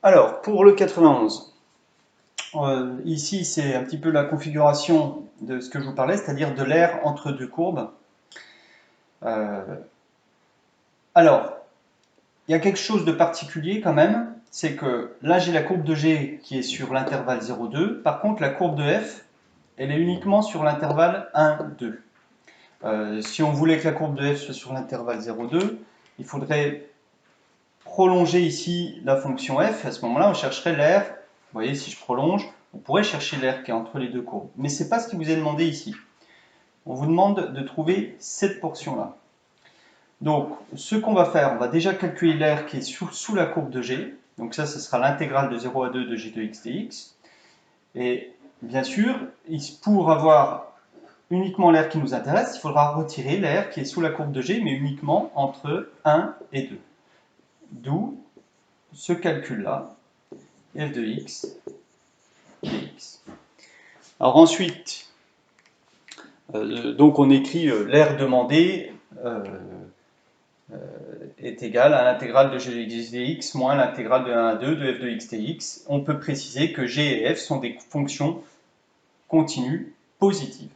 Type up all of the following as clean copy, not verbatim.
Alors, pour le 91, ici c'est un petit peu la configuration de ce que je vous parlais, c'est-à-dire de l'aire entre deux courbes. Alors, il y a quelque chose de particulier quand même, c'est que là j'ai la courbe de G qui est sur l'intervalle 0,2, par contre la courbe de F, elle est uniquement sur l'intervalle 1, 2. Si on voulait que la courbe de F soit sur l'intervalle 0,2, il faudrait prolonger ici la fonction f. À ce moment-là, on chercherait l'aire. Vous voyez, si je prolonge, on pourrait chercher l'aire qui est entre les deux courbes. Mais ce n'est pas ce qui vous est demandé ici. On vous demande de trouver cette portion-là. Donc, ce qu'on va faire, on va déjà calculer l'aire qui est sous la courbe de G. Donc ça, ce sera l'intégrale de 0 à 2 de G de x dx. Et bien sûr, pour avoir uniquement l'aire qui nous intéresse, il faudra retirer l'aire qui est sous la courbe de G, mais uniquement entre 1 et 2. D'où ce calcul-là, f de x dx. Alors ensuite, donc on écrit l'aire demandée est égale à l'intégrale de g de x dx moins l'intégrale de 1 à 2 de f de x dx. On peut préciser que g et f sont des fonctions continues positives.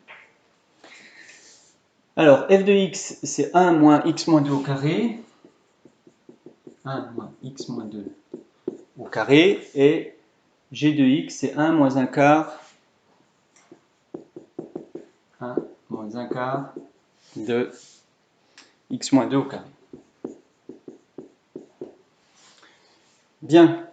Alors, f de x, c'est 1 moins x moins 2 au carré. 1 moins x moins 2 au carré. Et g de x, c'est 1 moins 1 quart. 1 moins 1 quart de x moins 2 au carré. Bien.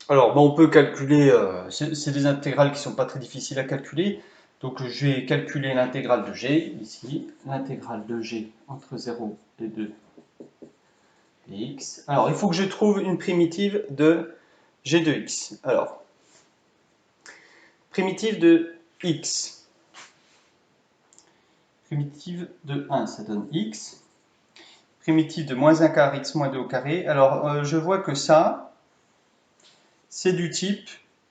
Alors, on peut calculer, c'est des intégrales qui ne sont pas très difficiles à calculer. Donc, je vais calculer l'intégrale de g, ici. L'intégrale de g entre 0 et 2 dx. Alors, il faut que je trouve une primitive de g de x. Alors, primitive de x. Primitive de 1, ça donne x. Primitive de moins 1 quart x moins 2 au carré. Alors, je vois que ça, c'est du type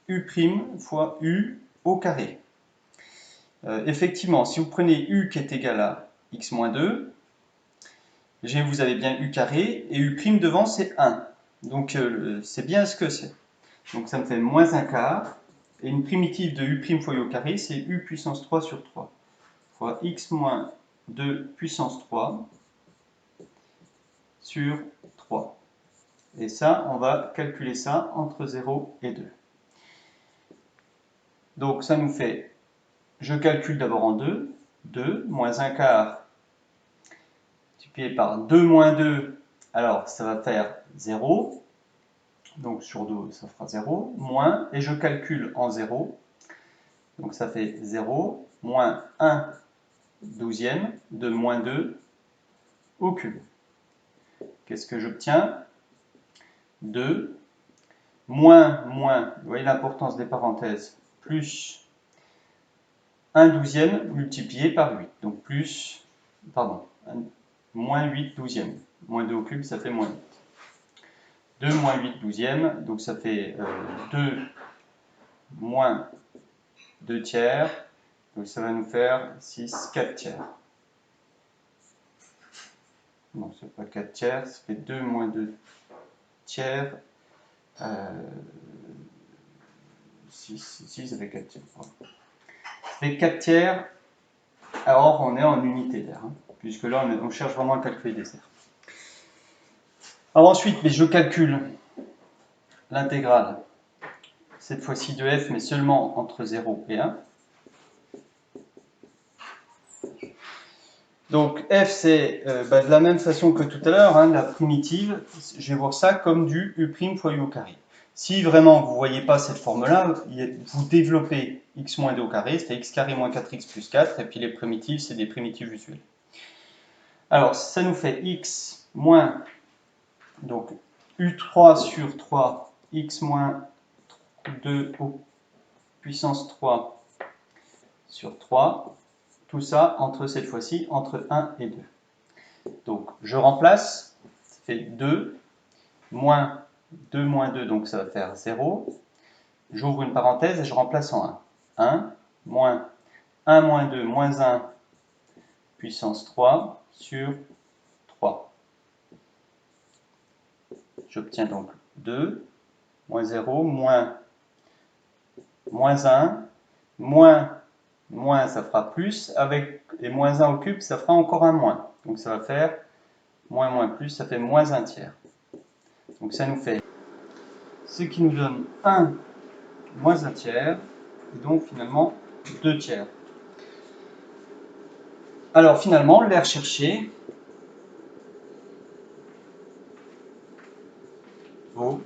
u' fois u au carré. Effectivement, si vous prenez u qui est égal à x moins 2, vous avez bien u carré, et u' devant c'est 1. Donc c'est bien ce que c'est. Donc ça me fait moins 1 quart, et une primitive de u' fois u au carré, c'est u puissance 3 sur 3, fois x moins 2 puissance 3 sur 3. Et ça, on va calculer ça entre 0 et 2. Donc ça nous fait, je calcule d'abord en 2, 2 moins 1 quart multiplié par 2 moins 2, alors ça va faire 0, donc sur 2 ça fera 0, moins, et je calcule en 0, donc ça fait 0, moins 1 douzième de moins 2 au cube. Qu'est-ce que j'obtiens? 2, moins, vous voyez l'importance des parenthèses, plus 1 douzième multiplié par 8, donc plus, moins 8 douzièmes, moins 2 au cube, ça fait moins 8. 2 moins 8 douzièmes, donc ça fait 2 moins 2 tiers, donc ça va nous faire 6, 4 tiers. Non, c'est pas 4 tiers, ça fait 2 moins 2 tiers. 6, ça fait 4 tiers. Ça fait 4 tiers, alors on est en unité d'air, puisque là on cherche vraiment à calculer des aires. Alors ensuite, je calcule l'intégrale, cette fois-ci de f, mais seulement entre 0 et 1. Donc f, c'est de la même façon que tout à l'heure, la primitive, je vais voir ça comme du u' fois u au carré. Si vraiment vous ne voyez pas cette forme-là, vous développez x moins 2 au carré, c'est x carré moins 4x plus 4, et puis les primitives, c'est des primitives usuelles. Alors, ça nous fait x moins, donc u3 sur 3, x moins 2 au puissance 3 sur 3, tout ça entre cette fois-ci, entre 1 et 2. Donc, je remplace, ça fait 2, moins 2 moins 2, donc ça va faire 0. J'ouvre une parenthèse et je remplace en 1. 1, moins 1 moins 2, moins 1, puissance 3 sur 3. J'obtiens donc 2, moins 0, moins 1, moins ça fera plus, et moins 1 au cube, ça fera encore un moins. Donc ça va faire moins plus, ça fait moins 1 tiers. Donc ça nous fait ce qui nous donne 1 moins 1 tiers, et donc finalement 2 tiers. Alors finalement, l'air cherché vaut,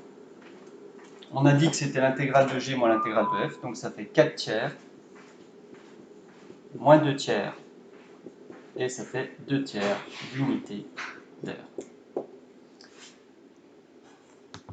on a dit que c'était l'intégrale de g moins l'intégrale de f, donc ça fait 4 tiers moins 2 tiers, et ça fait 2 tiers d'unité d'air.